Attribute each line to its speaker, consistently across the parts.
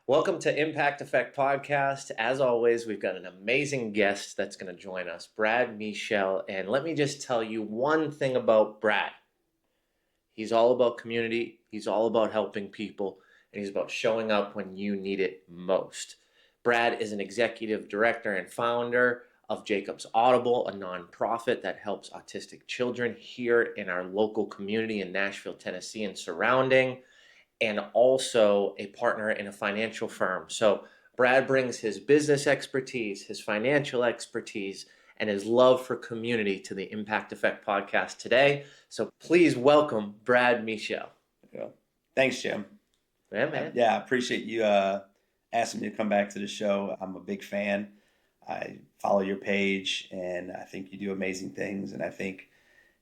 Speaker 1: Welcome to Impact Effect Podcast. As always, we've got an amazing guest that's going to join us, Brad Meshell. And let me just tell you one thing about Brad. He's all about community, he's all about helping people, and he's about showing up when you need it most. Brad is an executive director and founder of Jacob's Audible, a nonprofit that helps autistic children here in our local community in Nashville, Tennessee, and surrounding, and also a partner in a financial firm. So Brad brings his business expertise, his financial expertise, and his love for community to the Impact Effect podcast today. So please welcome Brad Meshell.
Speaker 2: Yeah. Thanks, Jim.
Speaker 1: Yeah, man.
Speaker 2: I appreciate you asking me to come back to the show. I'm a big fan. I follow your page, and I think you do amazing things. And I think,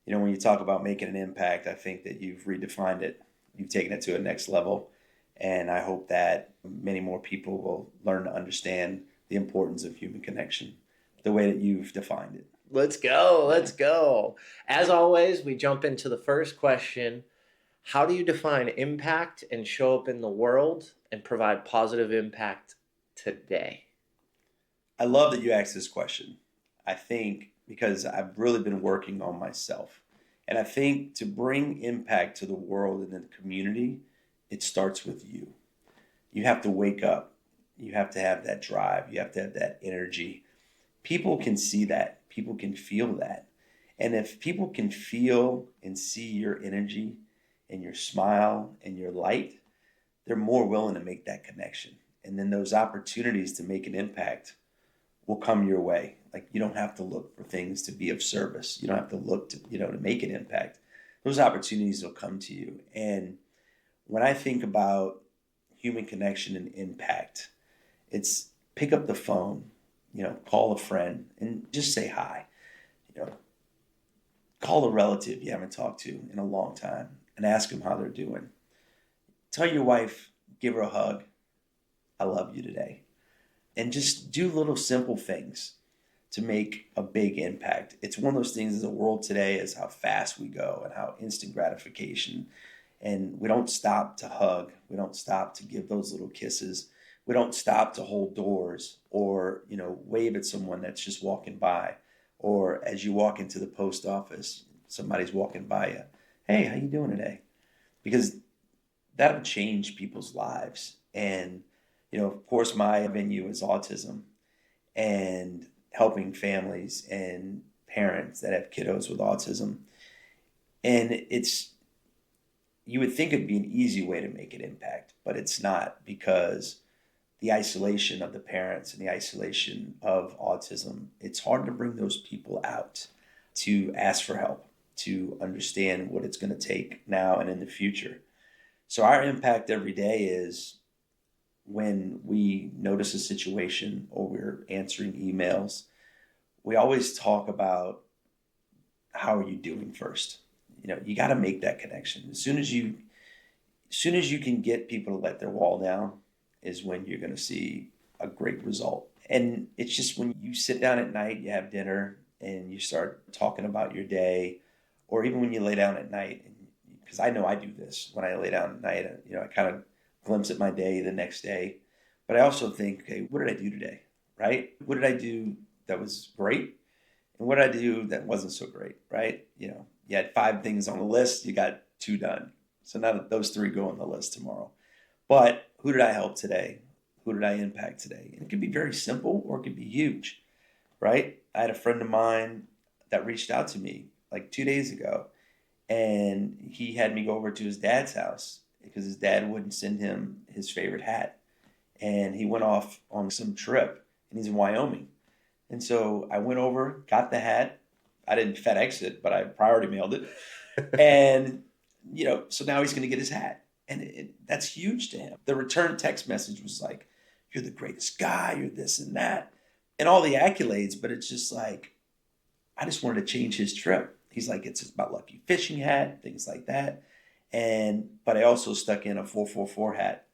Speaker 2: when you talk about making an impact, I think that you've redefined it. You've taken it to a next level, and I hope that many more people will learn to understand the importance of human connection the way that you've defined it.
Speaker 1: Let's go. As always, we jump into the first question. How do you define impact and show up in the world and provide positive impact today?
Speaker 2: I love that you asked this question. I think because I've really been working on myself. And I think to bring impact to the world and the community, it starts with you. You have to wake up. You have to have that drive. You have to have that energy. People can see that. People can feel that. And if people can feel and see your energy and your smile and your light, they're more willing to make that connection. And then those opportunities to make an impact will come your way. Like, you don't have to look for things to be of service. You don't have to look to, to make an impact. Those opportunities will come to you. And when I think about human connection and impact, it's pick up the phone, call a friend and just say hi. Call a relative you haven't talked to in a long time and ask them how they're doing. Tell your wife, give her a hug. I love you today. And just do little simple things to make a big impact. It's one of those things in the world today is how fast we go and how instant gratification. And we don't stop to hug. We don't stop to give those little kisses. We don't stop to hold doors or, wave at someone that's just walking by. Or as you walk into the post office, somebody's walking by you. Hey, how you doing today? Because that'll change people's lives. And of course, my venue is autism and helping families and parents that have kiddos with autism. And you would think it'd be an easy way to make an impact, but it's not, because the isolation of the parents and the isolation of autism, it's hard to bring those people out to ask for help, to understand what it's going to take now and in the future. So our impact every day is when we notice a situation or we're answering emails, we always talk about how are you doing first. You got to make that connection. As soon as you can get people to let their wall down is when you're going to see a great result. And it's just when you sit down at night, you have dinner and you start talking about your day, or even when you lay down at night, because I know I do this when I lay down at night, I kind of glimpse at my day the next day. But I also think, okay, what did I do today, right? What did I do that was great? And what did I do that wasn't so great, right? You had 5 things on the list, you got 2 done. So now those 3 go on the list tomorrow. But who did I help today? Who did I impact today? And it could be very simple or it could be huge, right? I had a friend of mine that reached out to me like 2 days ago, and he had me go over to his dad's house because his dad wouldn't send him his favorite hat. And he went off on some trip, and he's in Wyoming. And so I went over, got the hat. I didn't FedEx it, but I priority mailed it. And, so now he's going to get his hat. And that's huge to him. The return text message was like, you're the greatest guy, you're this and that, and all the accolades. But it's just like, I just wanted to change his trip. He's like, it's about lucky fishing hat, things like that. But I also stuck in a 444 hat.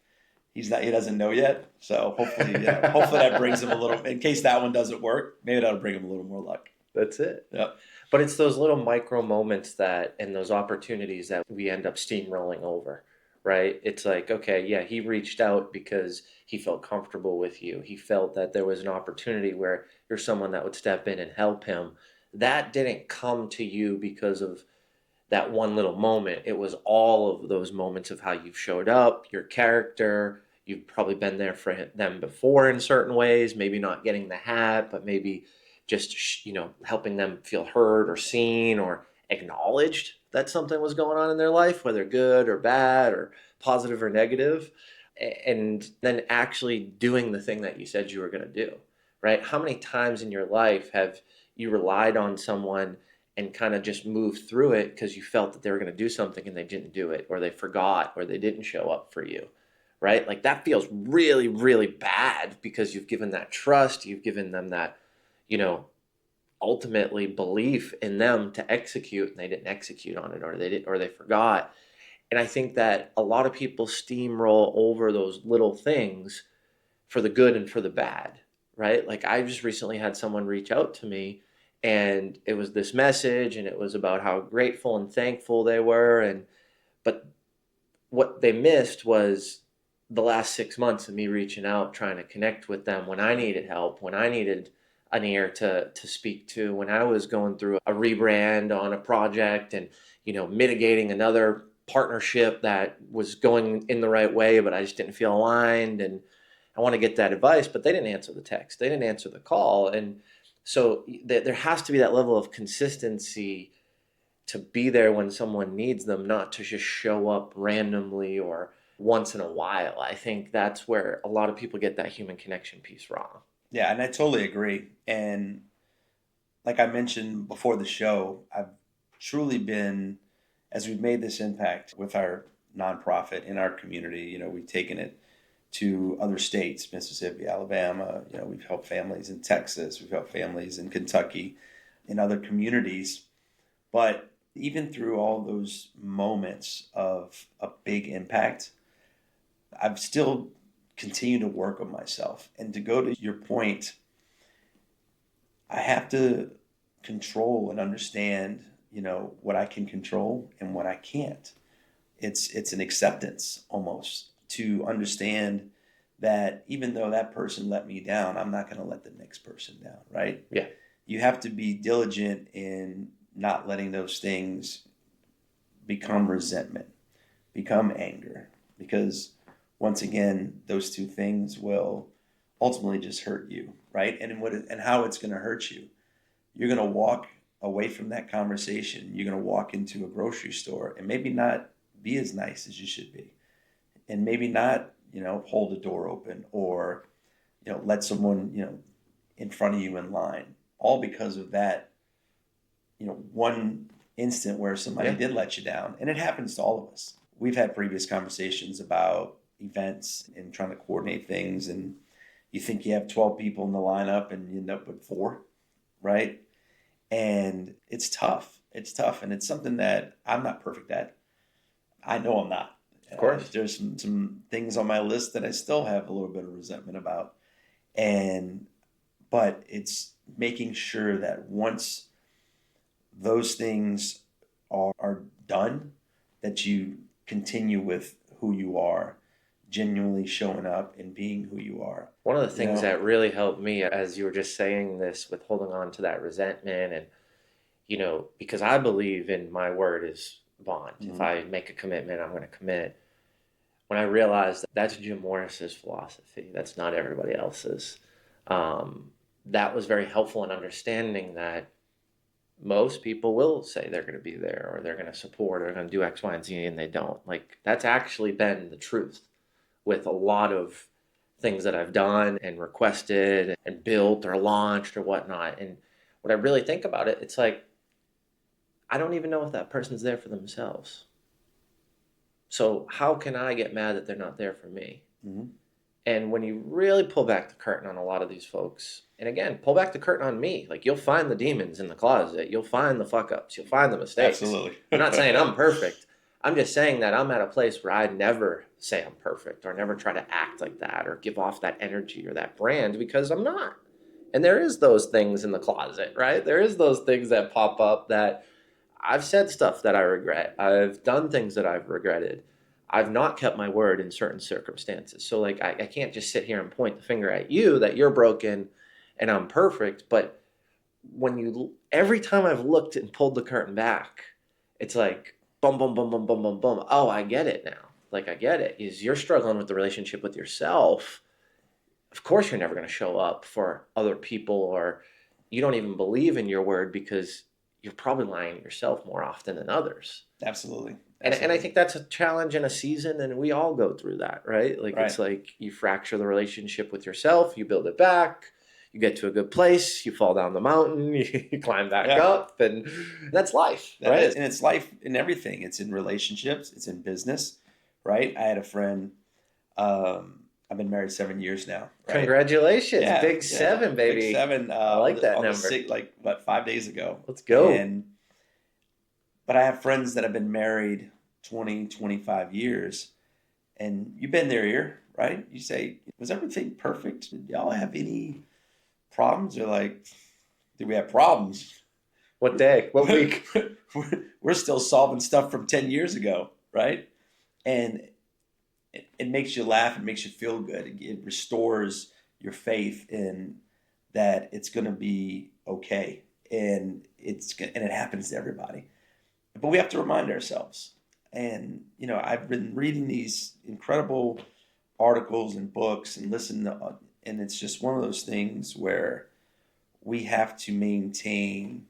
Speaker 2: He doesn't know yet. So hopefully that brings him a little, in case that one doesn't work, maybe that'll bring him a little more luck.
Speaker 1: That's it.
Speaker 2: Yep.
Speaker 1: But it's those little micro moments and those opportunities that we end up steamrolling over, right? It's like, okay, yeah, he reached out because he felt comfortable with you. He felt that there was an opportunity where you're someone that would step in and help him. That didn't come to you because of that one little moment. It was all of those moments of how you've showed up, your character. You've probably been there for them before in certain ways, maybe not getting the hat, but maybe just, helping them feel heard or seen or acknowledged that something was going on in their life, whether good or bad or positive or negative, and then actually doing the thing that you said you were going to do, right? How many times in your life have you relied on someone and kind of just moved through it because you felt that they were going to do something and they didn't do it, or they forgot, or they didn't show up for you, right? Like that feels really, really bad because you've given that trust, you've given them that, you know, ultimately belief in them to execute, and they didn't execute on it, or they did, or they forgot. And I think that a lot of people steamroll over those little things for the good and for the bad, right? Like I just recently had someone reach out to me, and it was this message, and it was about how grateful and thankful they were, and but what they missed was the last 6 months of me reaching out, trying to connect with them when I needed help, when I needed an ear to speak to, when I was going through a rebrand on a project, and mitigating another partnership that was going in the right way, but I just didn't feel aligned, and I want to get that advice, but they didn't answer the text, they didn't answer the call. And so there has to be that level of consistency to be there when someone needs them, not to just show up randomly or once in a while. I think that's where a lot of people get that human connection piece wrong.
Speaker 2: Yeah, and I totally agree. And like I mentioned before the show, I've truly been, as we've made this impact with our nonprofit in our community, we've taken it to other states, Mississippi, Alabama, we've helped families in Texas, we've helped families in Kentucky, in other communities. But even through all those moments of a big impact, I've still continued to work on myself. And to go to your point, I have to control and understand, what I can control and what I can't. It's an acceptance almost to understand that even though that person let me down, I'm not going to let the next person down, right?
Speaker 1: Yeah.
Speaker 2: You have to be diligent in not letting those things become resentment, become anger, because once again, those two things will ultimately just hurt you, right? And how it's going to hurt you. You're going to walk away from that conversation. You're going to walk into a grocery store and maybe not be as nice as you should be, and maybe not, hold the door open, or, let someone, in front of you in line, all because of that, one instant where somebody did let you down. And it happens to all of us. We've had previous conversations about events and trying to coordinate things, and you think you have 12 people in the lineup and you end up with 4, right? And it's tough. It's tough. And it's something that I'm not perfect at. I know I'm not.
Speaker 1: Of course.
Speaker 2: There's some things on my list that I still have a little bit of resentment about. But it's making sure that once those things are done, that you continue with who you are, genuinely showing up and being who you are.
Speaker 1: One of the things that really helped me, as you were just saying this, with holding on to that resentment, and because I believe in my word is bond.
Speaker 2: Mm-hmm.
Speaker 1: If I make a commitment, I'm going to commit. When I realized that's Jim Morris's philosophy, that's not everybody else's, that was very helpful in understanding that most people will say they're going to be there, or they're going to support, or they're going to do X, Y, and Z, and they don't. Like, that's actually been the truth with a lot of things that I've done and requested and built or launched or whatnot. And when I really think about it, it's like, I don't even know if that person's there for themselves. So how can I get mad that they're not there for me?
Speaker 2: Mm-hmm.
Speaker 1: And when you really pull back the curtain on a lot of these folks, and again, pull back the curtain on me, like, you'll find the demons in the closet. You'll find the fuck ups. You'll find the mistakes.
Speaker 2: Absolutely.
Speaker 1: I'm not saying I'm perfect. I'm just saying that I'm at a place where I never say I'm perfect, or never try to act like that, or give off that energy or that brand, because I'm not. And there is those things in the closet, right? There is those things that pop up that I've said stuff that I regret. I've done things that I've regretted. I've not kept my word in certain circumstances. So like I can't just sit here and point the finger at you that you're broken and I'm perfect. But every time I've looked and pulled the curtain back, it's like boom, boom, boom, boom, boom, boom, boom. Oh, I get it now. Like I get it. Is you're struggling with the relationship with yourself. Of course you're never going to show up for other people, or you don't even believe in your word because you're probably lying to yourself more often than others.
Speaker 2: Absolutely.
Speaker 1: And I think that's a challenge in a season, and we all go through that, right? Like
Speaker 2: Right.
Speaker 1: it's like you fracture the relationship with yourself, you build it back, you get to a good place, you fall down the mountain, you climb back
Speaker 2: Yeah.
Speaker 1: up, and that's life,
Speaker 2: That
Speaker 1: right?
Speaker 2: is, and it's life in everything. It's in relationships. It's in business, right? I had a friend. I've been married 7 years now. Right?
Speaker 1: Congratulations,
Speaker 2: Yeah,
Speaker 1: big
Speaker 2: yeah,
Speaker 1: seven, baby.
Speaker 2: big seven.
Speaker 1: I like that
Speaker 2: on
Speaker 1: number.
Speaker 2: the six, like what, 5 days ago.
Speaker 1: Let's go.
Speaker 2: But I have friends that have been married 20, 25 years, and you've been there, right? You say, was everything perfect? Did y'all have any problems? They're like, did we have problems?
Speaker 1: What day? What week?
Speaker 2: We're still solving stuff from 10 years ago, right? And it makes you laugh. It makes you feel good. It restores your faith in that it's going to be okay. And it happens to everybody. But we have to remind ourselves. And, I've been reading these incredible articles and books and and it's just one of those things where we have to maintain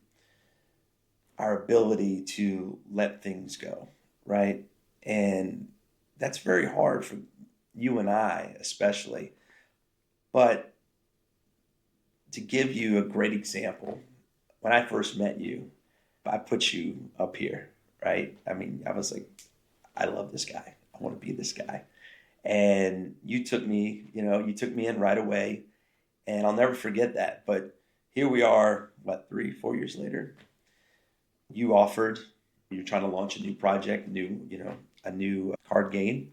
Speaker 2: our ability to let things go, right? And that's very hard for you and I, especially. But to give you a great example, when I first met you, I put you up here, right? I mean, I was like, I love this guy. I want to be this guy. And you took me in right away. And I'll never forget that. But here we are, 3, 4 years later. You're trying to launch a new project, a new card game.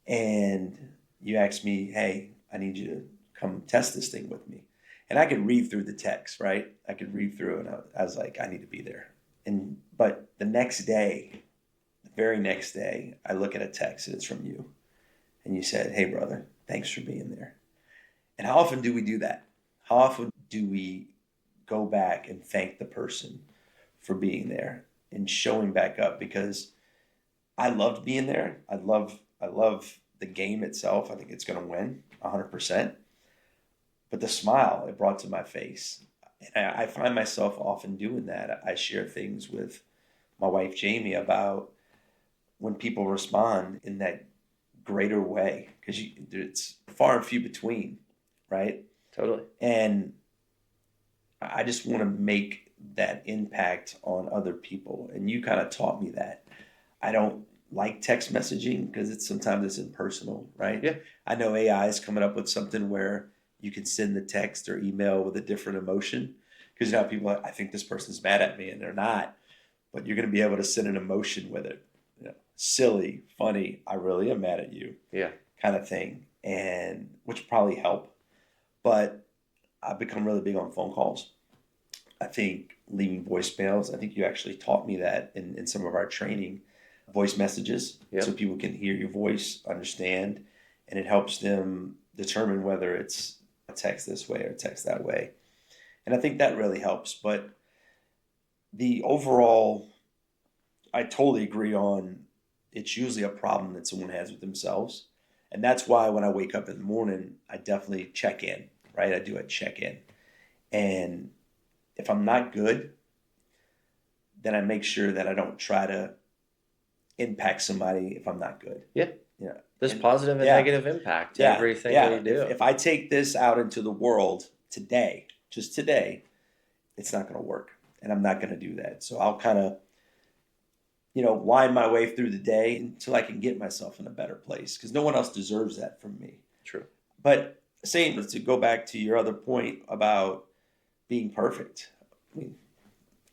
Speaker 2: And you asked me, hey, I need you to come test this thing with me. And I could read through the text, right? I could read through, and I was like, I need to be there. But the very next day, I look at a text and it's from you. And you said, hey, brother, thanks for being there. And how often do we do that? How often do we go back and thank the person for being there and showing back up? Because I loved being there. I love the game itself. I think it's going to win 100%. But the smile it brought to my face, and I find myself often doing that. I share things with my wife Jamie about when people respond in that greater way, because it's far and few between, right?
Speaker 1: Totally.
Speaker 2: And I just want to make that impact on other people. And you kind of taught me that. I don't like text messaging because sometimes it's impersonal, right?
Speaker 1: Yeah.
Speaker 2: I know AI is coming up with something where you can send the text or email with a different emotion, because people are, I think this person's mad at me, and they're not. But you're going to be able to send an emotion with it. Silly, funny, I really am mad at you.
Speaker 1: Yeah.
Speaker 2: Kind of thing. And which probably help. But I've become really big on phone calls. I think leaving voicemails, I think you actually taught me that in some of our training, voice messages.
Speaker 1: Yep.
Speaker 2: So people can hear your voice, understand, and it helps them determine whether it's a text this way or text that way. And I think that really helps. But the overall, I totally agree on, it's usually a problem that someone has with themselves. And that's why when I wake up in the morning, I definitely check in, right? I do a check in. And if I'm not good, then I make sure that I don't try to impact somebody if I'm not good.
Speaker 1: Yeah.
Speaker 2: Yeah.
Speaker 1: There's positive and negative impact to everything we do.
Speaker 2: If I take this out into the world today, just today, it's not going to work. And I'm not going to do that. So I'll kind of, wind my way through the day until I can get myself in a better place, because no one else deserves that from me.
Speaker 1: True.
Speaker 2: But to go back to your other point about being perfect, I mean,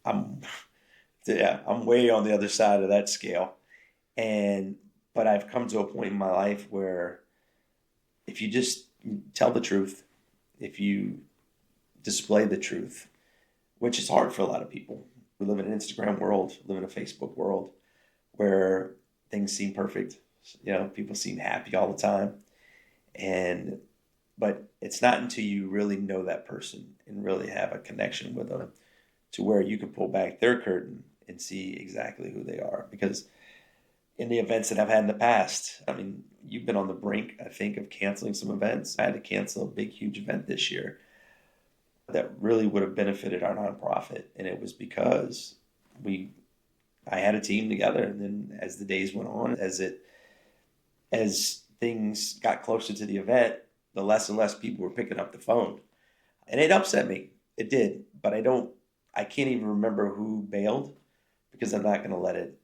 Speaker 2: I'm way on the other side of that scale. But I've come to a point in my life where if you just tell the truth, if you display the truth, which is hard for a lot of people. We live in an Instagram world, live in a Facebook world where things seem perfect. People seem happy all the time. But it's not until you really know that person and really have a connection with them to where you can pull back their curtain and see exactly who they are. Because in the events that I've had in the past, I mean, you've been on the brink, I think, of canceling some events. I had to cancel a big, huge event this year that really would have benefited our nonprofit. And it was because I had a team together. And then as the days went on, as things got closer to the event, the less and less people were picking up the phone. And it upset me. It did. But I can't even remember who bailed because I'm not going to let it.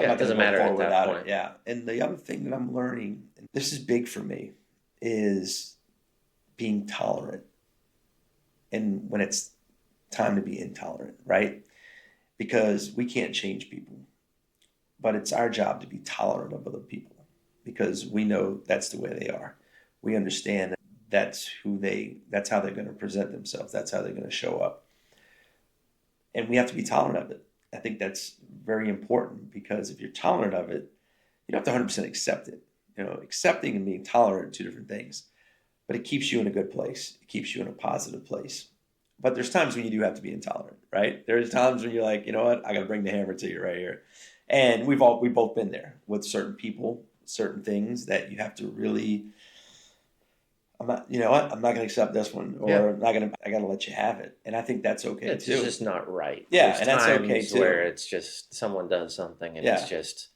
Speaker 1: Yeah, it doesn't matter at that point.
Speaker 2: Yeah. And the other thing that I'm learning, and this is big for me, is being tolerant. And when it's time to be intolerant, right? Because we can't change people. But it's our job to be tolerant of other people because we know that's the way they are. We understand that that's how they're going to present themselves. That's how they're going to show up. And we have to be tolerant of it. I think that's very important because if you're tolerant of it, you don't have to 100% accept it. Accepting and being tolerant are two different things, but it keeps you in a good place. It keeps you in a positive place. But there's times when you do have to be intolerant, right? There's times when you're like, you know what? I got to bring the hammer to you right here. And we've both been there with certain people, certain things that you have to really, I'm not going to accept this one, or I got to let you have it. And I think that's okay
Speaker 1: it's
Speaker 2: too.
Speaker 1: It's just not right.
Speaker 2: Yeah,
Speaker 1: There's
Speaker 2: and that's okay too.
Speaker 1: where it's just someone does something and it's just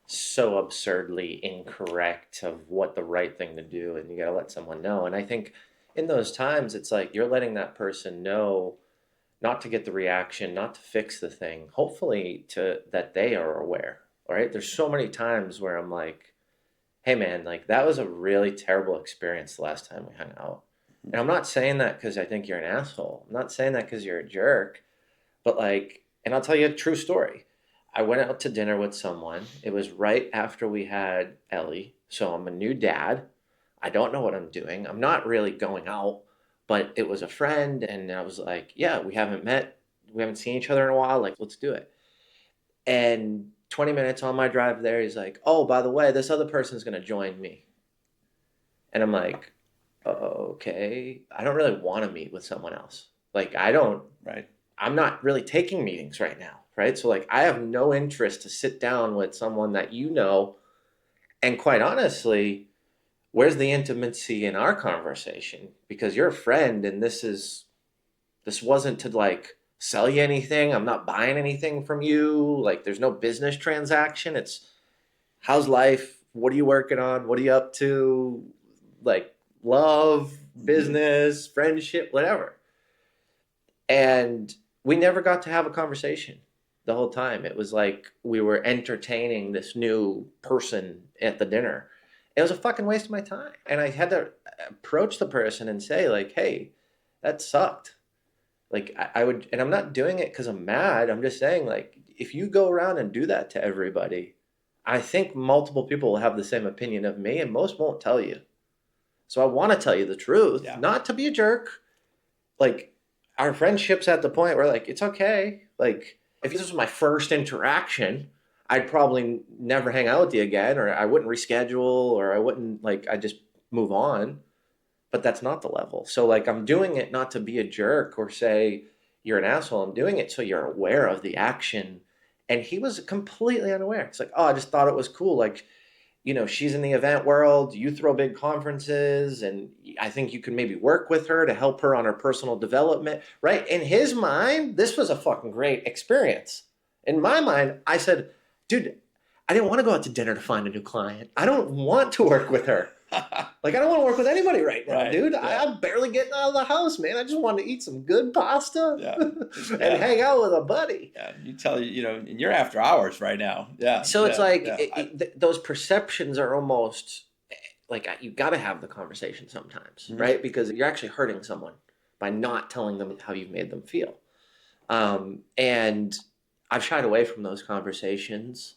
Speaker 1: so absurdly incorrect of what the right thing to do, and you got to let someone know. And I think in those times, it's like you're letting that person know not to get the reaction, not to fix the thing, hopefully that they are aware, right? There's so many times where I'm like, hey man, like that was a really terrible experience the last time we hung out. And I'm not saying that because I think you're an asshole. I'm not saying that because you're a jerk, but and I'll tell you a true story. I went out to dinner with someone. It was right after we had Ellie. So I'm a new dad. I don't know what I'm doing. I'm not really going out, but it was a friend. And I was like, yeah, we haven't met. We haven't seen each other in a while. Like, let's do it. And 20 minutes on my drive there, he's like, oh, by the way, this other person's going to join me. And I'm like, okay, I don't really want to meet with someone else.
Speaker 2: Right.
Speaker 1: I'm not really taking meetings right now, right? So I have no interest to sit down with someone that and quite honestly, where's the intimacy in our conversation? Because you're a friend and this wasn't to sell you anything. I'm not buying anything from you. There's no business transaction. It's how's life? What are you working on? What are you up to? Love, business, friendship, whatever. And we never got to have a conversation the whole time. It was like we were entertaining this new person at the dinner. It was a fucking waste of my time. And I had to approach the person and say hey, that sucked. I would, and I'm not doing it because I'm mad. I'm just saying if you go around and do that to everybody, I think multiple people will have the same opinion of me and most won't tell you. So I want to tell you the truth, not to be a jerk. Our friendship's at the point where it's okay. If this was my first interaction, I'd probably never hang out with you again, or I wouldn't reschedule, or I wouldn't I'd just move on. But that's not the level. So I'm doing it not to be a jerk or say you're an asshole. I'm doing it so you're aware of the action. And he was completely unaware. It's oh, I just thought it was cool. She's in the event world. You throw big conferences, and I think you can maybe work with her to help her on her personal development, right? In his mind, this was a fucking great experience. In my mind, I said, dude, I didn't want to go out to dinner to find a new client. I don't want to work with her. I don't want to work with anybody right now, dude. Yeah. I'm barely getting out of the house, man. I just want to eat some good pasta and hang out with a buddy.
Speaker 2: Yeah, and you're after hours right now. Yeah.
Speaker 1: So it's those perceptions are almost you got to have the conversation sometimes, right? Because you're actually hurting someone by not telling them how you've made them feel. And I've shied away from those conversations.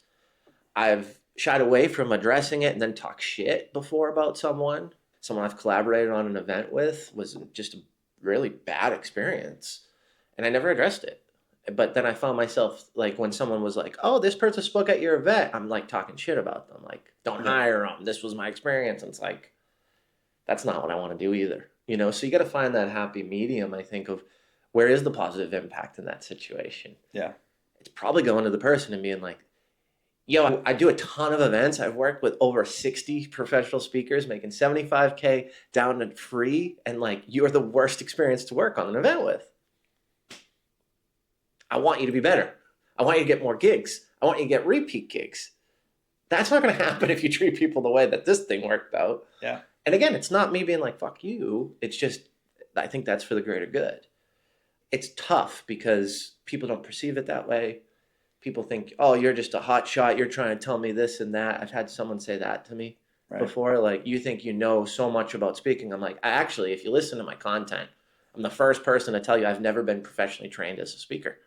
Speaker 1: I've shied away from addressing it and then talk shit before about someone I've collaborated on an event with was just a really bad experience. And I never addressed it. But then I found myself like when someone was like, "Oh, this person spoke at your event," I'm like talking shit about them, like, "Don't
Speaker 2: Yeah.
Speaker 1: hire them. This was my experience." And it's like, that's not what I want to do either. So you got to find that happy medium, I think, of where is the positive impact in that situation.
Speaker 2: Yeah.
Speaker 1: It's probably going to the person and being like, yo, I do a ton of events. I've worked with over 60 professional speakers making 75K down to free. And like, you're the worst experience to work on an event with. I want you to be better. I want you to get more gigs. I want you to get repeat gigs. That's not going to happen if you treat people the way that this thing worked out.
Speaker 2: Yeah.
Speaker 1: And again, it's not me being like, fuck you. It's just, I think that's for the greater good. It's tough because people don't perceive it that way. People think, oh, you're just a hot shot. You're trying to tell me this and that. I've had someone say that to me before. Like, you think you know so much about speaking. I'm like, actually, if you listen to my content, I'm the first person to tell you I've never been professionally trained as a speaker.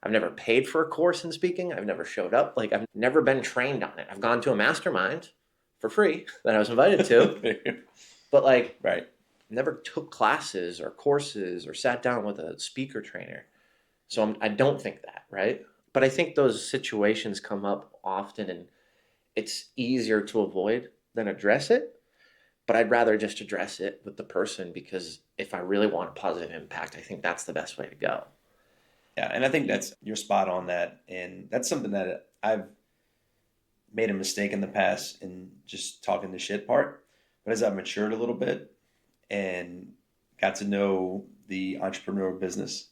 Speaker 1: I've never paid for a course in speaking. I've never showed up. Like, I've never been trained on it. I've gone to a mastermind for free that I was invited to. But like, never took classes or courses or sat down with a speaker trainer. So I don't think that, right? But I think those situations come up often and it's easier to avoid than address it. But I'd rather just address it with the person because if I really want a positive impact, I think that's the best way to go.
Speaker 2: Yeah, and I think you're spot on that. And that's something that I've made a mistake in the past in just talking the shit part. But as I've matured a little bit and got to know the entrepreneurial business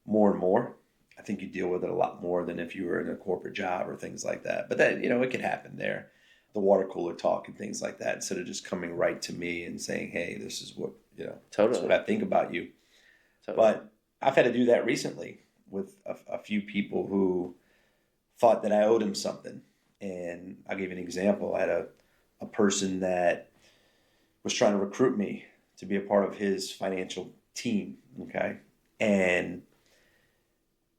Speaker 2: more and more, I think you deal with it a lot more than if you were in a corporate job or things like that. But that, it can happen there. The water cooler talk and things like that, instead of just coming right to me and saying, hey, this is what,
Speaker 1: Totally.
Speaker 2: This is what I think about you. Totally. But I've had to do that recently with a few people who thought that I owed them something. And I'll give you an example. I had a person that was trying to recruit me to be a part of his financial team. Okay. And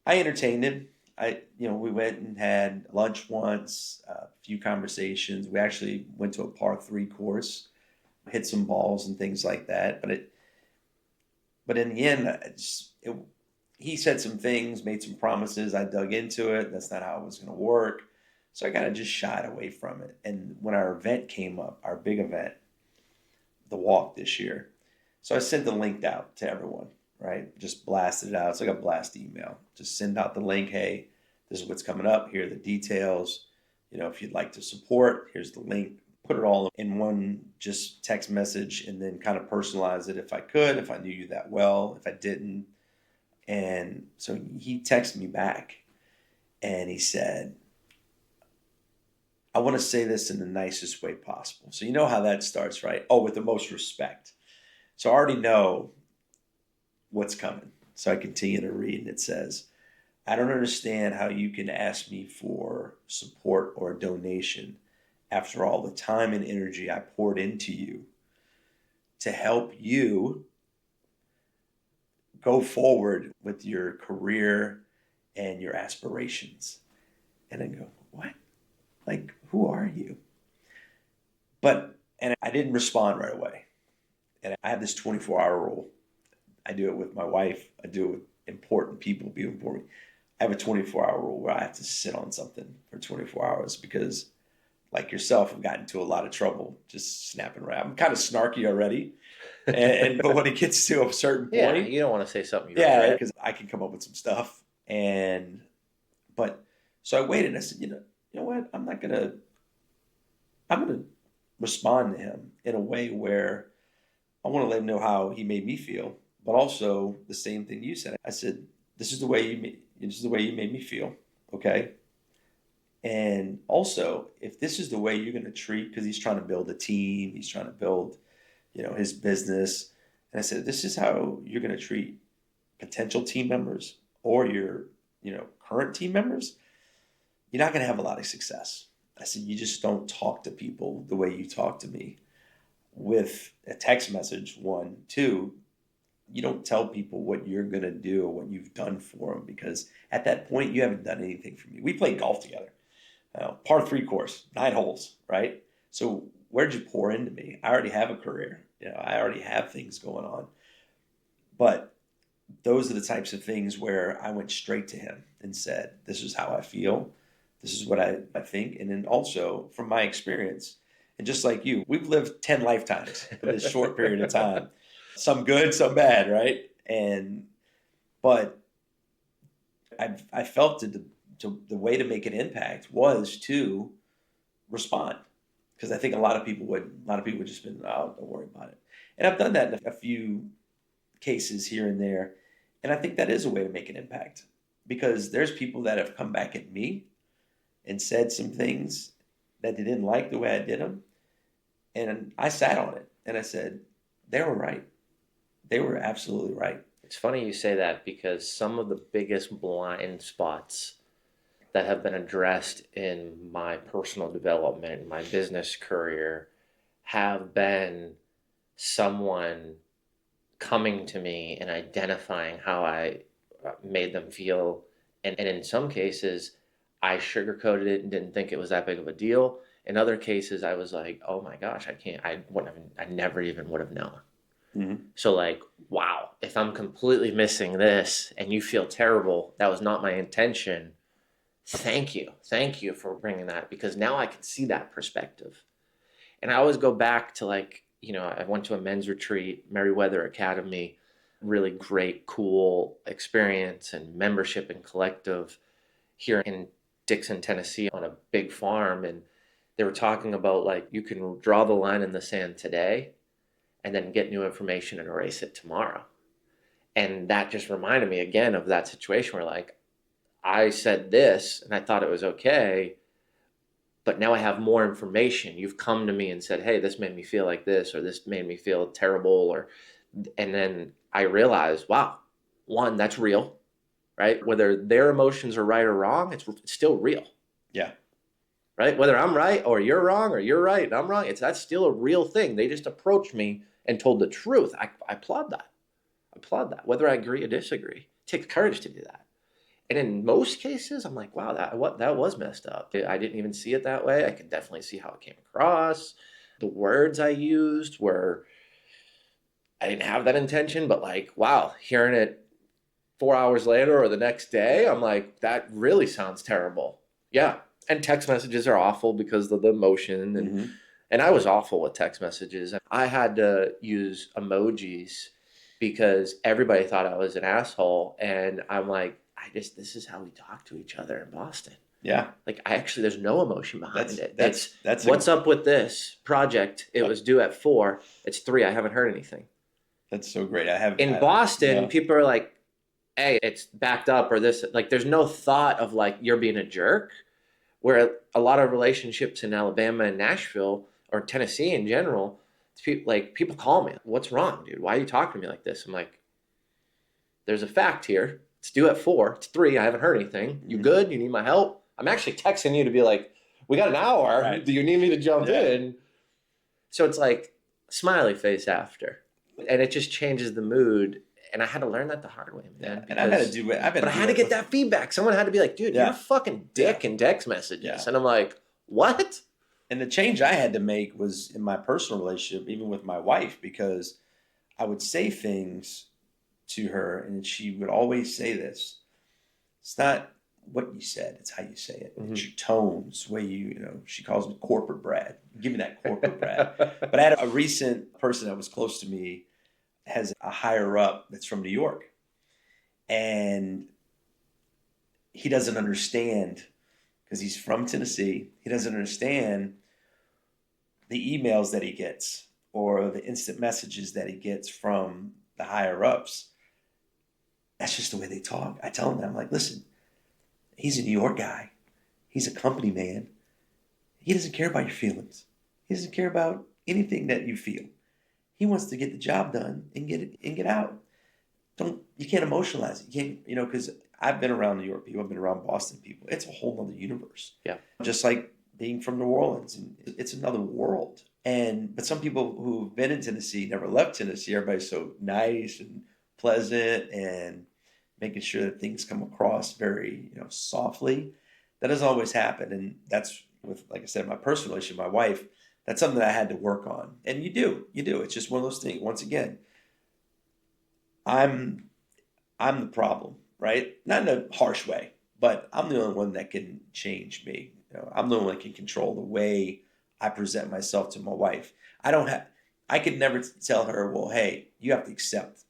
Speaker 2: I entertained him. We went and had lunch once, a few conversations. We actually went to a par 3 course, hit some balls and things like that. But in the end, he said some things, made some promises. I dug into it. That's not how it was going to work. So I kind of just shied away from it. And when our event came up, our big event, the walk this year, so I sent the link out to everyone, right? Just blasted it out. It's like a blast email. Just send out the link. Hey, this is what's coming up. Here are the details. If you'd like to support, here's the link. Put it all in one just text message and then kind of personalize it if I could, if I knew you that well, if I didn't. And so he texted me back and he said, I want to say this in the nicest way possible. So you know how that starts, right? Oh, with the most respect. So I already know what's coming. So I continue to read and it says, I don't understand how you can ask me for support or a donation after all the time and energy I poured into you to help you go forward with your career and your aspirations. And I go, what? Like, who are you? And I didn't respond right away. And I have this 24-hour rule. I do it with my wife. I do it with important people, important. I have a 24-hour rule where I have to sit on something for 24 hours because, like yourself, I've gotten into a lot of trouble just snapping around. I'm kind of snarky already. But when it gets to a certain point,
Speaker 1: yeah, you don't want to say something.
Speaker 2: Yeah, because I can come up with some stuff. So I waited. I said, you know what? I'm gonna respond to him in a way where I want to let him know how he made me feel, but also the same thing you said. I said, this is the way you made me feel, okay? And also, if this is the way you're going to treat, because he's trying to build a team, he's trying to build, his business. And I said, this is how you're going to treat potential team members or your, current team members, you're not going to have a lot of success. I said, you just don't talk to people the way you talk to me with a text message, 1, 2, you don't tell people what you're going to do or what you've done for them because at that point, you haven't done anything for me. We played golf together, par 3 course, 9 holes, right? So where'd you pour into me? I already have a career. I already have things going on. But those are the types of things where I went straight to him and said, this is how I feel. This is what I think. And then also from my experience, and just like you, we've lived 10 lifetimes in this short period of time. Some good, some bad, right? But I felt that the way to make an impact was to respond. Because I think a lot of people would just been, oh, don't worry about it. And I've done that in a few cases here and there. And I think that is a way to make an impact, because there's people that have come back at me and said some things that they didn't like the way I did them. And I sat on it and I said, they were right. They were absolutely right.
Speaker 1: It's funny you say that, because some of the biggest blind spots that have been addressed in my personal development, my business career, have been someone coming to me and identifying how I made them feel. And in some cases, I sugarcoated it and didn't think it was that big of a deal. In other cases, I was like, oh my gosh, I never even would have known.
Speaker 2: Mm-hmm.
Speaker 1: So like, wow, if I'm completely missing this and you feel terrible, that was not my intention. Thank you. Thank you for bringing that, because now I can see that perspective. And I always go back to, like, I went to a men's retreat, Meriwether Academy, really great, cool experience and membership and collective here in Dixon, Tennessee, on a big farm. And they were talking about, like, you can draw the line in the sand today and then get new information and erase it tomorrow. And that just reminded me again of that situation where, like, I said this and I thought it was okay, but now I have more information. You've come to me and said, hey, this made me feel like this, or this made me feel terrible, and then I realized, wow, one, that's real, right? Whether their emotions are right or wrong, it's still real.
Speaker 2: Yeah.
Speaker 1: Right? Whether I'm right or you're wrong, or you're right and I'm wrong, that's still a real thing. They just approached me and told the truth. I applaud that. Whether I agree or disagree, it takes courage to do that. And in most cases, I'm like, wow, that was messed up. I didn't even see it that way. I can definitely see how it came across. The words I used I didn't have that intention, but, like, wow, hearing it 4 hours later or the next day, I'm like, that really sounds terrible. Yeah. And text messages are awful because of the emotion. And I was awful with text messages. I had to use emojis because everybody thought I was an asshole. And I'm like, this is how we talk to each other in Boston.
Speaker 2: Yeah.
Speaker 1: Like, there's no emotion behind it.
Speaker 2: That's
Speaker 1: what's up with this project? It was due at 4. It's 3. I haven't heard anything.
Speaker 2: That's so great. In
Speaker 1: Boston, people are like, hey, it's backed up, or this. Like, there's no thought of, like, you're being a jerk. Where a lot of relationships in Alabama and Nashville, or Tennessee in general, people call me, what's wrong, dude? Why are you talking to me like this? I'm like, there's a fact here. It's due at 4. It's 3. I haven't heard anything. You good? You need my help? I'm actually texting you to be like, we got an hour. Right. Do you need me to jump in? So it's like smiley face after. And it just changes the mood. And I had to learn that the hard way, man.
Speaker 2: And I had to do it.
Speaker 1: But I had to get that feedback. Someone had to be like, dude, you're a fucking dick in text messages. Yeah. And I'm like, what?
Speaker 2: And the change I had to make was in my personal relationship, even with my wife, because I would say things to her and she would always say this. It's not what you said, it's how you say it. Mm-hmm. It's your tones, the way she calls me corporate Brad. Give me that corporate Brad. But I had a recent person that was close to me, has a higher up that's from New York. And he doesn't understand, because he's from Tennessee, he doesn't understand the emails that he gets or the instant messages that he gets from the higher ups. That's just the way they talk. I tell him that. I'm like, listen, he's a New York guy. He's a company man. He doesn't care about your feelings. He doesn't care about anything that you feel. He wants to get the job done and get out. You can't emotionalize it. You can't, because I've been around New York people, I've been around Boston people. It's a whole other universe.
Speaker 1: Yeah. Just
Speaker 2: like being from New Orleans, and it's another world. But some people who've been in Tennessee never left Tennessee. Everybody's so nice and pleasant and making sure that things come across very, softly. That doesn't always happen. And that's with, like I said, my personal relationship, my wife, that's something that I had to work on. And you do. It's just one of those things. Once again, I'm I'm the problem, right? Not in a harsh way, but I'm the only one that can change me. I'm the only one that can control the way I present myself to my wife. I could never tell her, well, hey, you have to accept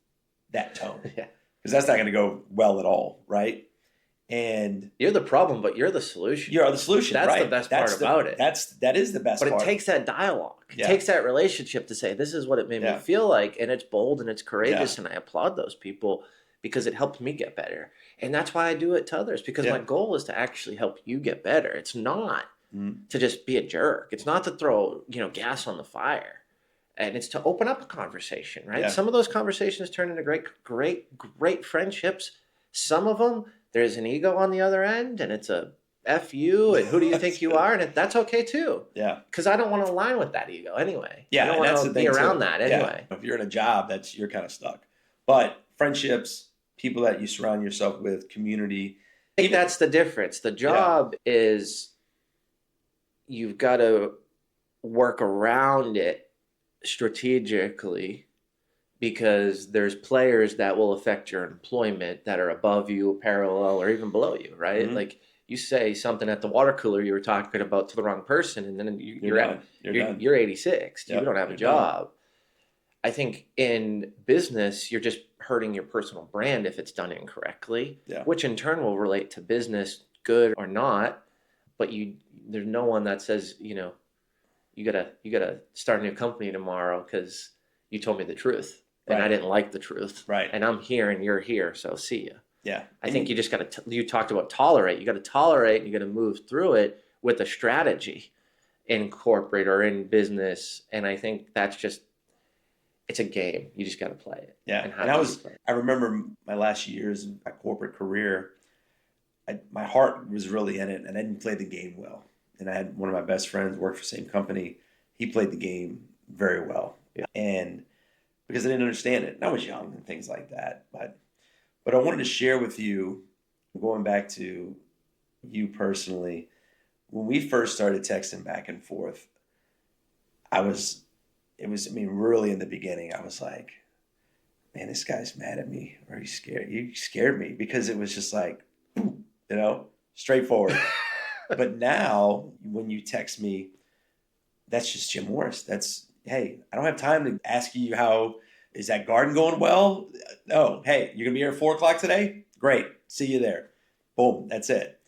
Speaker 2: that tone.
Speaker 1: Yeah.
Speaker 2: Because that's not going to go well at all, right? And
Speaker 1: you're the problem, but you're the solution.
Speaker 2: you're the solution,
Speaker 1: That's
Speaker 2: right?
Speaker 1: the best part about it.
Speaker 2: That is the best
Speaker 1: but
Speaker 2: part.
Speaker 1: It takes that dialogue. It
Speaker 2: Yeah.
Speaker 1: takes that relationship to say, this is what it made me feel like. And it's bold and it's courageous. And I applaud those people because it helped me get better. And that's why I do it to others, because my goal is to actually help you get better. It's not to just be a jerk. It's not to throw, gas on the fire. And it's to open up a conversation, right?
Speaker 2: Yeah.
Speaker 1: Some of those conversations turn into great friendships. Some of them, there's an ego on the other end, and it's a F you, and who do you think you are? And that's okay too.
Speaker 2: Yeah.
Speaker 1: Because I don't want to align with that ego anyway.
Speaker 2: Yeah,
Speaker 1: I don't want to be around that anyway.
Speaker 2: If you're in a job, you're kind of stuck. But friendships, people that you surround yourself with, community.
Speaker 1: I think that's the difference. The job is you've got to work around it strategically, because there's players that will affect your employment that are above you, parallel, or even below you, right?
Speaker 2: Mm-hmm.
Speaker 1: Like you say something at the water cooler you were talking about to the wrong person, and then you're 86. You don't have a job. Done. I think in business, you're just hurting your personal brand if it's done incorrectly, which in turn will relate to business, good or not. But there's no one that says, you gotta start a new company tomorrow because you told me the truth and I didn't like the truth.
Speaker 2: Right.
Speaker 1: And I'm here and you're here, so see ya.
Speaker 2: Yeah.
Speaker 1: I think you just got to, you talked about tolerate. You got to tolerate and you got to move through it with a strategy in corporate or in business. And I think that's just, it's a game. You just got to play it.
Speaker 2: Yeah. And I remember my last years in my corporate career, my heart was really in it, and I didn't play the game well. And I had one of my best friends work for the same company. He played the game very well. Yeah. And because I didn't understand it. And I was young and things like that. But I wanted to share with you, going back to you personally, when we first started texting back and forth, really in the beginning, I was like, man, this guy's mad at me, or he's scared. You scared me, because it was just like, straightforward. But now when you text me, that's just Jim Morris. That's, hey, I don't have time to ask you is that garden going well? No. Hey, you're going to be here at 4:00 today? Great. See you there. Boom. That's it.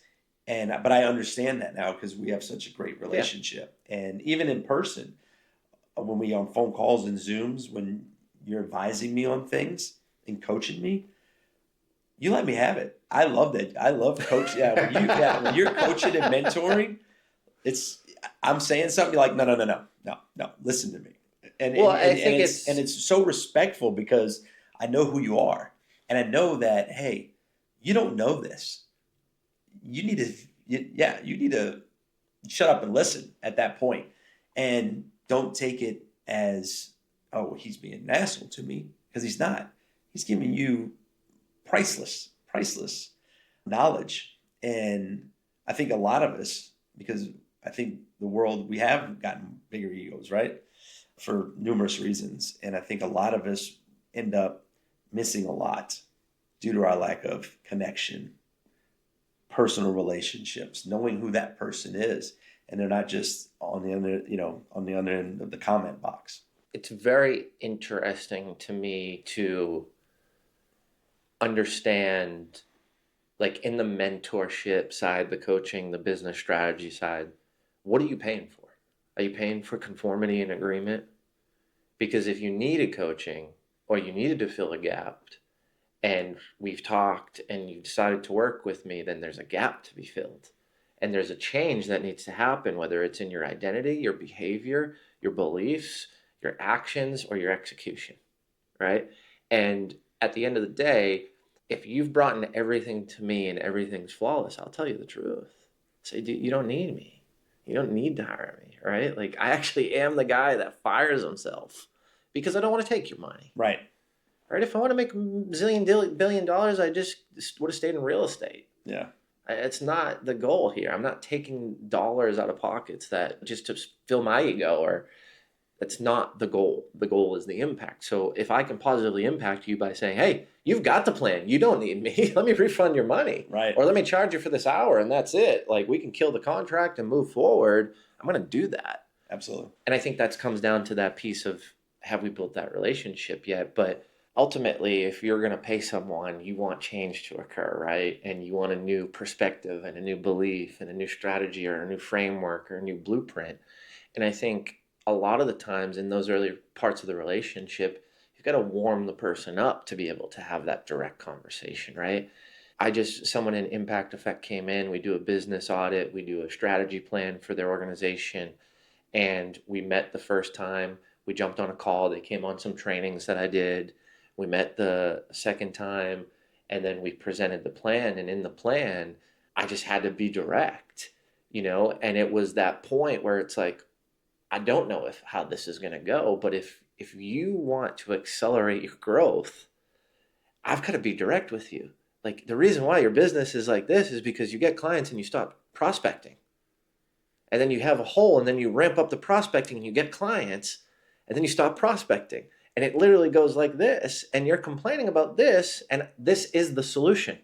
Speaker 2: But I understand that now because we have such a great relationship. Yeah. And even in person, when we on phone calls and Zooms, when you're advising me on things and coaching me, you let me have it. I love that. I love coaching. When you're coaching and mentoring, I'm saying something, you're like, no, listen to me. And it's so respectful, because I know who you are, and I know that, hey, you don't know this. You need to shut up and listen at that point, and don't take it as, oh, he's being an asshole to me, because he's not. He's giving you priceless knowledge. And I think a lot of us, because I think the world, we have gotten bigger egos, right? For numerous reasons. And I think a lot of us end up missing a lot due to our lack of connection, personal relationships, knowing who that person is. And they're not just on the other end of the comment box. It's very interesting to me to understand, like in the mentorship side, the coaching, the business strategy side, what are you paying for? Are you paying for conformity and agreement? Because if you needed coaching or you needed to fill a gap and we've talked and you decided to work with me, then there's a gap to be filled. And there's a change that needs to happen, whether it's in your identity, your behavior, your beliefs, your actions, or your execution, right? And at the end of the day, if you've brought in everything to me and everything's flawless, I'll tell you the truth. Say, you don't need me. You don't need to hire me, right? Like, I actually am the guy that fires himself because I don't want to take your money. Right. Right? If I want to make $1 billion, I just would have stayed in real estate. Yeah. It's not the goal here. I'm not taking dollars out of pockets that just to fill my ego, or
Speaker 1: That's not the goal. The goal is the impact. So if I can positively impact you by saying, hey, you've got the plan, you don't need me, let me refund your money.
Speaker 2: Right.
Speaker 1: Or let me charge you for this hour and that's it. Like, we can kill the contract and move forward. I'm going to do that.
Speaker 2: Absolutely.
Speaker 1: And I think that comes down to that piece of, have we built that relationship yet? But ultimately, if you're going to pay someone, you want change to occur, right? And you want a new perspective and a new belief and a new strategy or a new framework or a new blueprint. And I think a lot of the times in those early parts of the relationship, you've got to warm the person up to be able to have that direct conversation, right? Someone in Impact Effect came in, we do a business audit, we do a strategy plan for their organization. And we met the first time, we jumped on a call, they came on some trainings that I did. We met the second time, and then we presented the plan. And in the plan, I just had to be direct, and it was that point where it's like, I don't know how this is going to go, but if you want to accelerate your growth, I've got to be direct with you. Like, the reason why your business is like this is because you get clients and you stop prospecting. And then you have a hole, and then you ramp up the prospecting and you get clients, and then you stop prospecting. And it literally goes like this, and you're complaining about this, and this is the solution.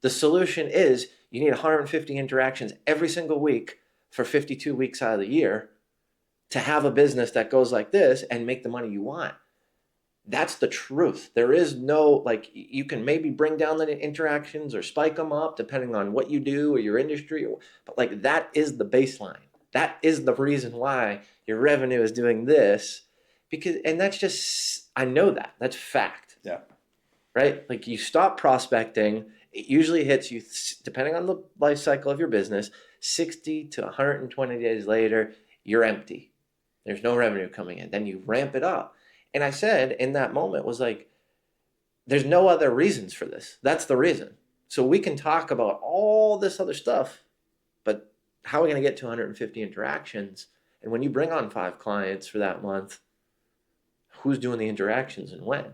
Speaker 1: The solution is you need 150 interactions every single week for 52 weeks out of the year to have a business that goes like this and make the money you want. That's the truth. There is no, like, you can maybe bring down the interactions or spike them up depending on what you do or your industry, but like, that is the baseline. That is the reason why your revenue is doing this, and that's just, I know that's fact.
Speaker 2: Yeah.
Speaker 1: Right? Like, you stop prospecting, it usually hits you, depending on the life cycle of your business, 60 to 120 days later, you're empty. There's no revenue coming in. Then you ramp it up. And I said in that moment was like, there's no other reasons for this. That's the reason. So we can talk about all this other stuff, but how are we going to get to 150 interactions? And when you bring on 5 clients for that month, who's doing the interactions and when?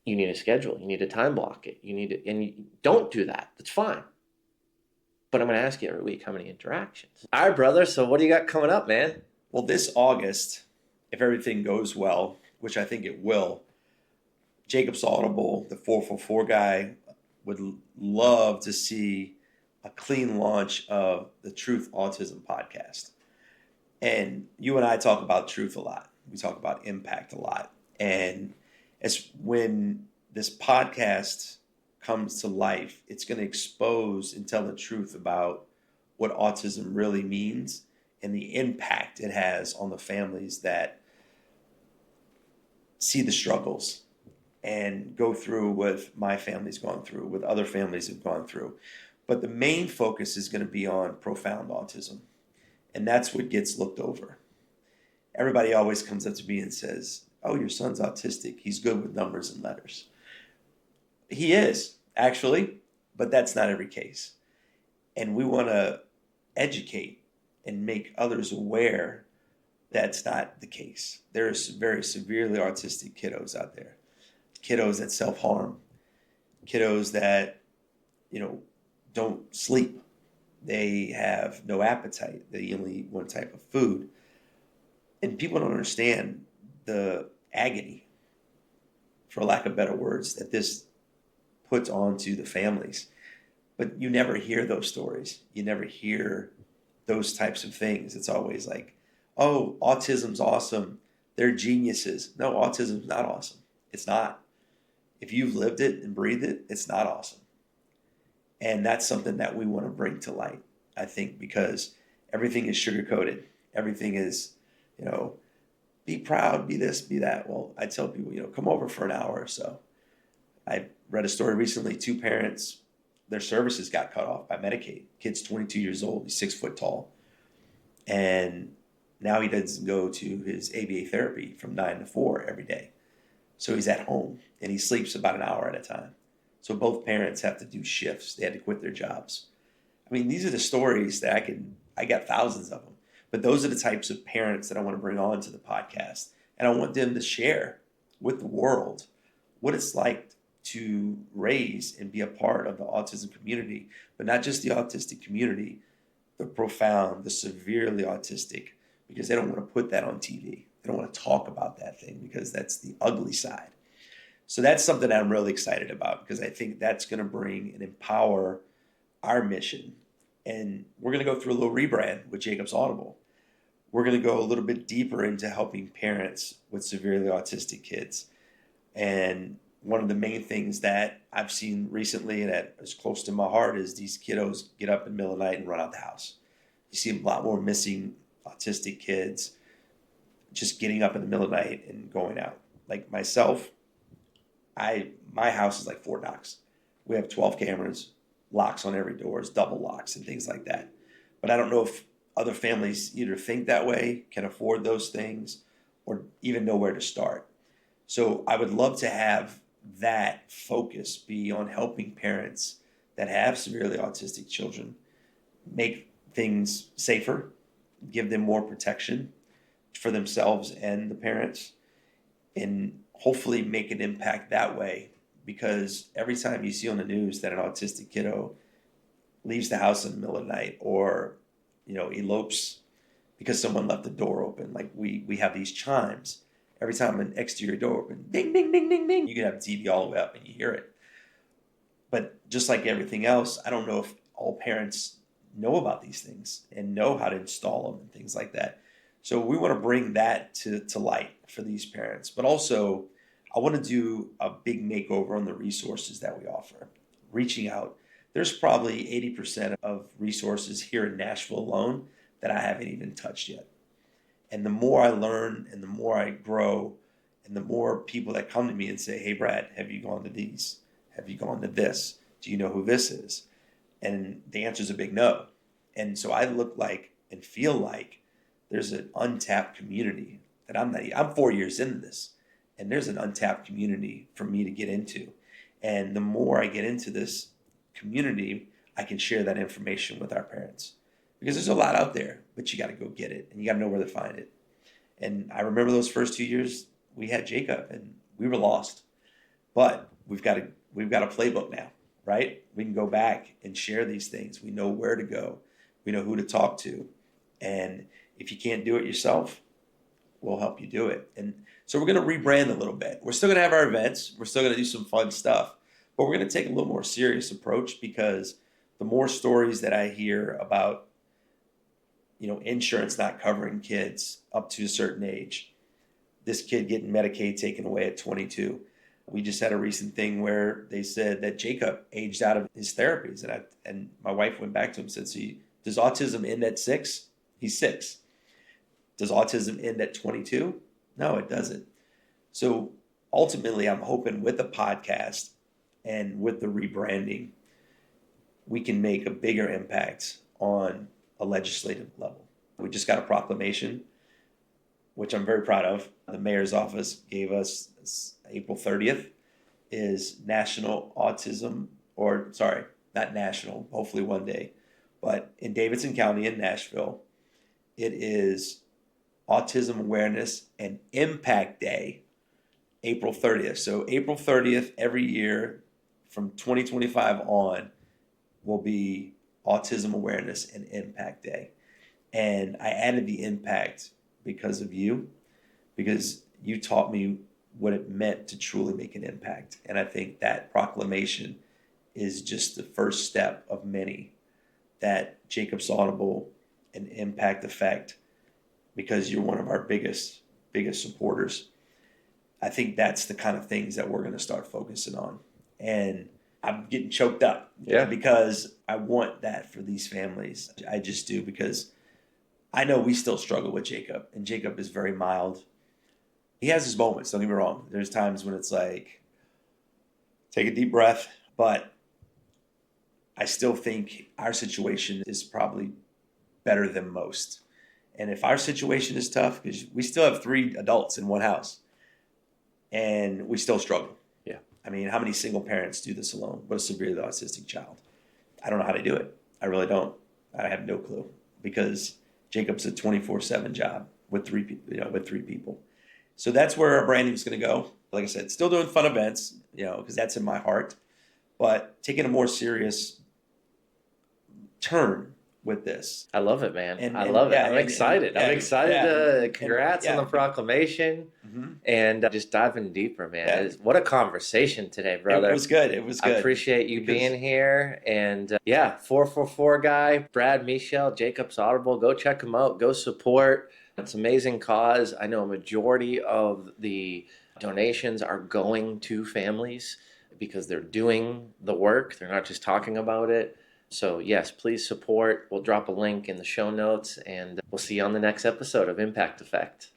Speaker 1: You need a schedule. You need to time block it. And you don't do that. That's fine. But I'm going to ask you every week, how many interactions? All right, brother. So what do you got coming up, man?
Speaker 2: Well, this August, if everything goes well, which I think it will, Jacob's Audible, the 444 guy, would love to see a clean launch of the Truth Autism podcast. And you and I talk about truth a lot. We talk about impact a lot. And it's when this podcast comes to life, it's going to expose and tell the truth about what autism really means and the impact it has on the families that see the struggles and go through what my family's gone through, what other families have gone through. But the main focus is going to be on profound autism. And that's what gets looked over. Everybody always comes up to me and says, oh, your son's autistic. He's good with numbers and letters. He is, actually, but that's not every case. And we want to educate and make others aware that's not the case. There's very severely autistic kiddos out there. Kiddos that self-harm. Kiddos that, don't sleep. They have no appetite. They only eat one type of food. And people don't understand the agony, for lack of better words, that this puts onto the families. But you never hear those stories. You never hear those types of things. It's always like, oh, autism's awesome. They're geniuses. No, autism's not awesome. It's not. If you've lived it and breathed it, it's not awesome. And that's something that we want to bring to light, I think, because everything is sugar-coated. Everything is, be proud, be this, be that. Well, I tell people, come over for an hour or so. I read a story recently, 2 parents, their services got cut off by Medicaid. Kid's 22 years old, he's 6 foot tall. And now he doesn't go to his ABA therapy from 9 to 4 every day. So he's at home and he sleeps about an hour at a time. So both parents have to do shifts. They had to quit their jobs. I mean, these are the stories that I got thousands of them. But those are the types of parents that I want to bring on to the podcast. And I want them to share with the world what it's like to raise and be a part of the autism community, but not just the autistic community, the profound, the severely autistic, because they don't want to put that on TV. They don't want to talk about that thing because that's the ugly side. So that's something that I'm really excited about, because I think that's going to bring and empower our mission. And we're going to go through a little rebrand with Jacob's Audible. We're going to go a little bit deeper into helping parents with severely autistic kids. And one of the main things that I've seen recently and that is close to my heart is these kiddos get up in the middle of the night and run out the house. You see a lot more missing autistic kids just getting up in the middle of the night and going out. Like myself, my house is like Fort Knox. We have 12 cameras, locks on every door, double locks and things like that. But I don't know if other families either think that way, can afford those things, or even know where to start. So I would love to have that focus be on helping parents that have severely autistic children make things safer, give them more protection for themselves and the parents, and hopefully make an impact that way. Because every time you see on the news that an autistic kiddo leaves the house in the middle of the night, or elopes because someone left the door open, like we have these chimes every time an exterior door open, ding ding ding ding ding, you can have TV all the way up and you hear it. But just like everything else, I don't know if all parents know about these things and know how to install them and things like that. So we want to bring that to light for these parents. But also, I want to do a big makeover on the resources that we offer. Reaching out. There's probably 80% of resources here in Nashville alone that I haven't even touched yet. And the more I learn and the more I grow and the more people that come to me and say, hey, Brad, have you gone to these? Have you gone to this? Do you know who this is? And the answer is a big no. And so I look like and feel like there's an untapped community that I'm 4 years into this, and there's an untapped community for me to get into. And the more I get into this community, I can share that information with our parents, because there's a lot out there, but you got to go get it and you got to know where to find it. And I remember those first 2 years we had Jacob and we were lost, but we've got a playbook now, right? We can go back and share these things. We know where to go. We know who to talk to. And if you can't do it yourself, we'll help you do it. And so we're going to rebrand a little bit. We're still going to have our events. We're still going to do some fun stuff, but we're going to take a little more serious approach, because the more stories that I hear about, insurance not covering kids up to a certain age, this kid getting Medicaid taken away at 22. We just had a recent thing where they said that Jacob aged out of his therapies. And my wife went back to him and said, so does autism end at 6? He's 6. Does autism end at 22? No, it doesn't. So ultimately, I'm hoping with the podcast and with the rebranding, we can make a bigger impact on a legislative level. We just got a proclamation, which I'm very proud of. The mayor's office gave us April 30th is National Autism, not national, hopefully one day, but in Davidson County in Nashville, it is Autism Awareness and Impact Day, April 30th. So April 30th every year from 2025 on will be Autism Awareness and Impact Day. And I added the impact because of you, because you taught me what it meant to truly make an impact. And I think that proclamation is just the first step of many that Jacob's Audible and Impact Effect, because you're one of our biggest supporters. I think that's the kind of things that we're going to start focusing on. And I'm getting choked up because I want that for these families. I just do, because I know we still struggle with Jacob, and Jacob is very mild. He has his moments, don't get me wrong. There's times when it's like, take a deep breath, but I still think our situation is probably better than most. And if our situation is tough, because we still have 3 adults in one house and we still struggle.
Speaker 1: Yeah.
Speaker 2: I mean, how many single parents do this alone with a severely autistic child? I don't know how to do it. I really don't. I have no clue, because Jacob's a 24/7 job with 3 people. So that's where our branding is going to go. Like I said, still doing fun events, because that's in my heart, but taking a more serious turn with this.
Speaker 1: I love it, man.
Speaker 2: And
Speaker 1: I love it.
Speaker 2: yeah,
Speaker 1: I'm excited.
Speaker 2: yeah,
Speaker 1: I'm excited
Speaker 2: yeah,
Speaker 1: to congrats on
Speaker 2: yeah.
Speaker 1: the proclamation
Speaker 2: Hmm.
Speaker 1: and just diving deeper, man.
Speaker 2: Yeah.
Speaker 1: What a conversation today,
Speaker 2: It
Speaker 1: brother.
Speaker 2: was good. It was
Speaker 1: I
Speaker 2: good
Speaker 1: appreciate you
Speaker 2: because
Speaker 1: being here. And yeah, 444 guy, Brad Meshell, Jacob's Audible. Go check him out. Go support. It's an amazing cause. I know a majority of the donations are going to families because they're doing the work. They're not just talking about it. So, yes, please support. We'll drop a link in the show notes and we'll see you on the next episode of Impact Effect.